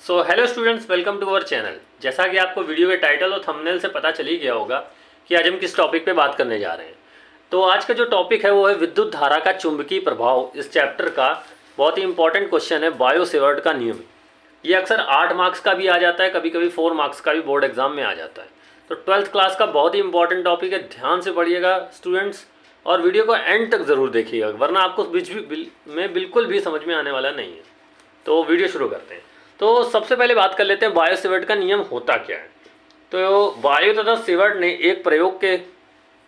So hello students, welcome to our channel. जैसा कि आपको वीडियो के टाइटल और थंबनेल से पता चल ही गया होगा कि आज हम किस टॉपिक पे बात करने जा रहे हैं। तो आज का जो टॉपिक है वो है विद्युत धारा का चुंबकीय प्रभाव। इस चैप्टर का बहुत ही इंपॉर्टेंट क्वेश्चन है बायो सेवर्ट का नियम। ये अक्सर 8 मार्क्स का भी आ जाता है, कभी कभी 4 मार्क्स का भी बोर्ड एग्जाम में आ जाता है। तो 12th क्लास का बहुत ही इंपॉर्टेंट टॉपिक है, ध्यान से पढ़िएगा स्टूडेंट्स, और वीडियो को एंड तक ज़रूर देखिएगा, वरना आपको बीच में बिल्कुल भी समझ में आने वाला नहीं है। तो वीडियो शुरू करते हैं। तो सबसे पहले बात कर लेते हैं बायो सेवर्ट का नियम होता क्या है। तो बायो तथा सेवर्ट ने एक प्रयोग के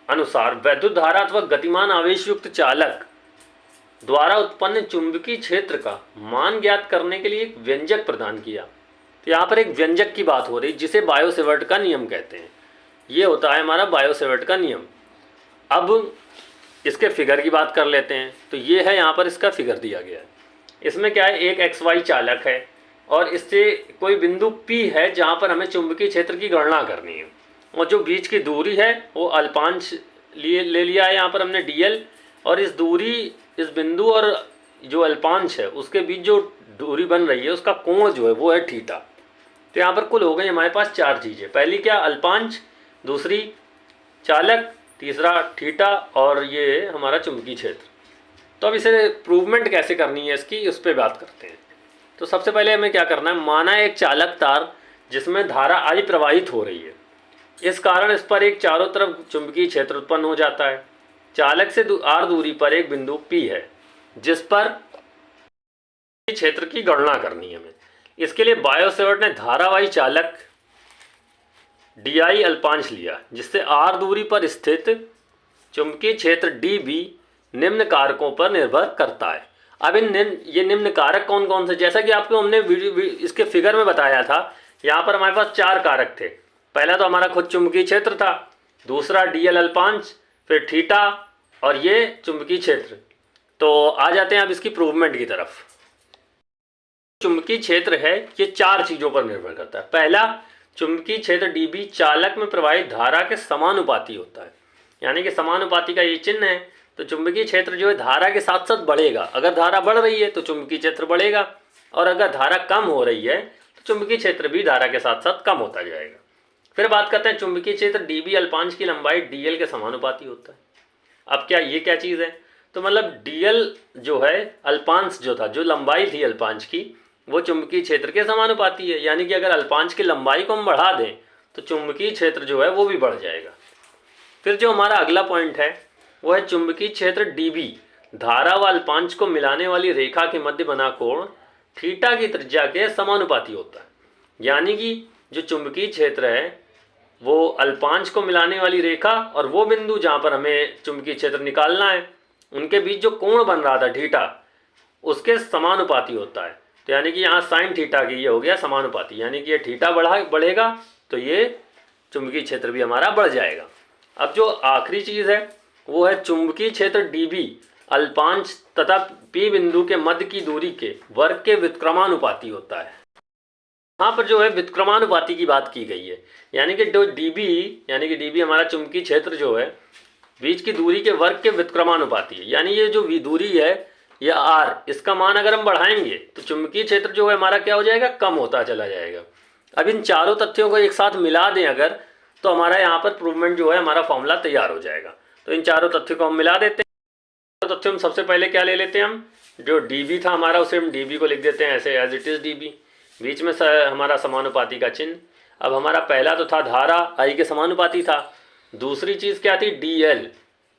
अनुसार विद्युत धारा अथवा गतिमान आवेश युक्त चालक द्वारा उत्पन्न चुंबकीय क्षेत्र का मान ज्ञात करने के लिए एक व्यंजक प्रदान किया। तो यहाँ पर एक व्यंजक की बात हो रही जिसे बायो सेवर्ट का नियम कहते हैं। ये होता है हमारा बायो सेवर्ट का नियम। अब इसके फिगर की बात कर लेते हैं। तो ये है, यहाँ पर इसका फिगर दिया गया है। इसमें क्या है, एक XY चालक है और इससे कोई बिंदु P है जहाँ पर हमें चुंबकीय क्षेत्र की गणना करनी है, और जो बीच की दूरी है वो अल्पांश ले लिया है यहाँ पर हमने dl, और इस दूरी, इस बिंदु और जो अल्पांश है उसके बीच जो दूरी बन रही है उसका कोण जो है वो है थीटा। तो यहाँ पर कुल हो गई हमारे पास 4 चीज़ें। पहली क्या, अल्पांश, दूसरी चालक, तीसरा थीटा, और ये हमारा चुंबकीय क्षेत्र। तो अब इसे प्रूवमेंट कैसे करनी है इसकी, उस पर बात करते हैं। तो सबसे पहले हमें क्या करना है, माना एक चालक तार जिसमें धारा I प्रवाहित हो रही है। इस कारण इस पर एक चारों तरफ चुंबकीय क्षेत्र उत्पन्न हो जाता है। चालक से r दूरी पर एक बिंदु P है जिस पर क्षेत्र की गणना करनी है हमें। इसके लिए बायो सेवर्ट ने धारावाही चालक DI अल्पांश लिया, जिससे r दूरी पर स्थित चुंबकीय क्षेत्र dB निम्न कारकों पर निर्भर करता है। अब ये निम्न कारक कौन कौन से, जैसा कि आपको हमने इसके फिगर में बताया था, यहाँ पर हमारे पास 4 कारक थे। पहला तो हमारा खुद चुंबकीय क्षेत्र था, दूसरा DL अल्पांश, फिर थीटा, और ये चुंबकीय क्षेत्र। तो आ जाते हैं अब इसकी प्रूवमेंट की तरफ। चुंबकीय क्षेत्र है ये 4 चीज़ों पर निर्भर करता है। पहला, चुंबकीय क्षेत्र dB चालक में प्रवाहित धारा के समानुपाती होता है, यानी कि समानुपाती का ये चिन्ह है। तो चुंबकीय क्षेत्र जो है धारा के साथ साथ बढ़ेगा। अगर धारा बढ़ रही है तो चुंबकीय क्षेत्र बढ़ेगा, और अगर धारा कम हो रही है तो चुंबकीय क्षेत्र भी धारा के साथ साथ कम होता जाएगा। फिर बात करते हैं चुंबकीय क्षेत्र dB अल्पांश की लंबाई dl के समानुपाती होता है। अब क्या, ये क्या चीज़ है, तो मतलब dl जो है अल्पांश जो था, जो लंबाई थी अल्पांश की, वो चुंबकीय क्षेत्र के समानुपाती है। यानी कि अगर अल्पांश की लंबाई को हम बढ़ा दें तो चुंबकीय क्षेत्र जो है वो भी बढ़ जाएगा। फिर जो हमारा अगला पॉइंट है वो है चुंबकीय क्षेत्र dB धारा व अल्पांश को मिलाने वाली रेखा के मध्य बना कोण थीटा की त्रिज्या के समानुपाती होता है। यानी कि जो चुंबकीय क्षेत्र है वो अल्पांश को मिलाने वाली रेखा और वो बिंदु जहाँ पर हमें चुंबकीय क्षेत्र निकालना है, उनके बीच जो कोण बन रहा था थीटा, उसके समानुपाती होता है। तो यानी कि यहाँ साइन थीटा की ये हो गया समानुपाती, यानी कि ये थीटा बढ़ेगा तो ये चुंबकीय क्षेत्र भी हमारा बढ़ जाएगा। अब जो आखिरी चीज़ है वो है चुंबकीय क्षेत्र dB अल्पांश तथा P बिंदु के मध्य की दूरी के वर्ग के व्युत्क्रमानुपाती होता है। यहाँ पर जो है व्युत्क्रमानुपाती की बात की गई है, यानी कि जो dB हमारा चुंबकीय क्षेत्र जो है बीच की दूरी के वर्ग के व्युत्क्रमानुपाती है। यानी ये जो दूरी है ये r, इसका मान अगर हम बढ़ाएंगे तो चुंबकीय क्षेत्र जो है हमारा क्या हो जाएगा, कम होता चला जाएगा। अब इन चारों तथ्यों को एक साथ मिला दें अगर, तो हमारा यहाँ पर प्रूवमेंट जो है हमारा फॉर्मूला तैयार हो जाएगा। तो इन चारों तथ्यों को हम मिला देते हैं। तथ्यों में सबसे पहले क्या ले लेते हैं, हम जो dB था हमारा उसे हम dB को लिख देते हैं ऐसे एज इट इज़ dB, बीच में हमारा समानुपाती का चिन्ह। अब हमारा पहला तो था धारा I के समानुपाती था, दूसरी चीज़ क्या थी, DL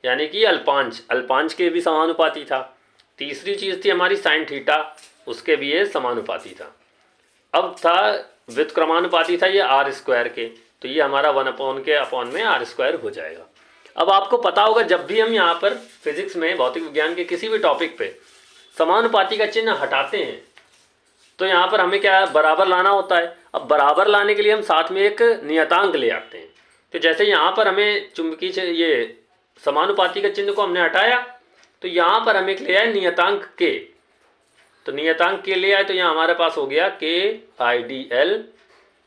यानी कि अल्पांश के भी समानुपाती था, तीसरी चीज़ थी हमारी साइन थीटा, उसके भी ये समानुपाती था। अब था व्युत्क्रमानुपाती था ये r² के, तो ये हमारा 1/(के) में r² हो जाएगा। अब आपको पता होगा जब भी हम यहाँ पर फिजिक्स में, भौतिक विज्ञान के किसी भी टॉपिक पे समानुपाती का चिन्ह हटाते हैं तो यहाँ पर हमें क्या बराबर लाना होता है। अब बराबर लाने के लिए हम साथ में एक नियतांक ले आते हैं। तो जैसे यहाँ पर हमें चुंबकीय ये समानुपाती का चिन्ह को हमने हटाया तो यहाँ पर हमें ले आए नियतांक k। तो नियतांक k ले आए तो यहाँ हमारे पास हो गया KIDL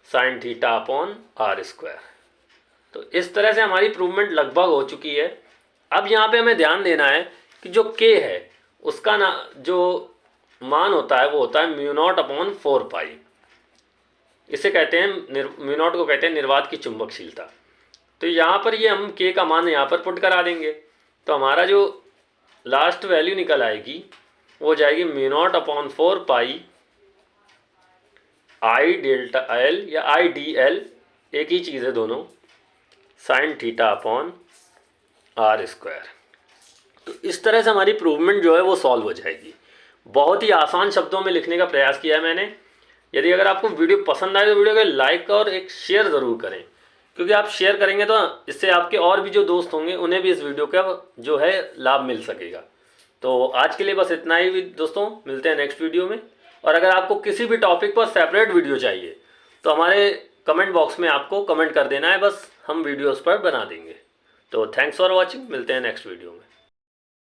sign theta upon r²। तो इस तरह से हमारी प्रूवमेंट लगभग हो चुकी है। अब यहाँ पे हमें ध्यान देना है कि जो k है उसका जो मान होता है वो होता है μ0/4 पाई। इसे कहते हैं म्यू नॉट को कहते हैं निर्वात की चुंबकशीलता। तो यहाँ पर ये हम के का मान यहाँ पर पुट करा देंगे, तो हमारा जो लास्ट वैल्यू निकल आएगी वो हो जाएगी mu naught upon 4 pi I delta L या आई डी एल, एक ही चीज़ है दोनों, sine theta upon R square. तो इस तरह से हमारी प्रूवमेंट जो है वो सॉल्व हो जाएगी। बहुत ही आसान शब्दों में लिखने का प्रयास किया है मैंने। यदि अगर आपको वीडियो पसंद आए तो वीडियो को लाइक और एक शेयर ज़रूर करें, क्योंकि आप शेयर करेंगे तो इससे आपके और भी जो दोस्त होंगे उन्हें भी इस वीडियो का जो है लाभ मिल सकेगा। तो आज के लिए बस इतना ही भी दोस्तों, मिलते हैं नेक्स्ट वीडियो में। और अगर आपको किसी भी टॉपिक पर सेपरेट वीडियो चाहिए तो हमारे कमेंट बॉक्स में आपको कमेंट कर देना है, बस हम वीडियोस पर बना देंगे। तो थैंक्स फॉर वॉचिंग, मिलते हैं नेक्स्ट वीडियो में।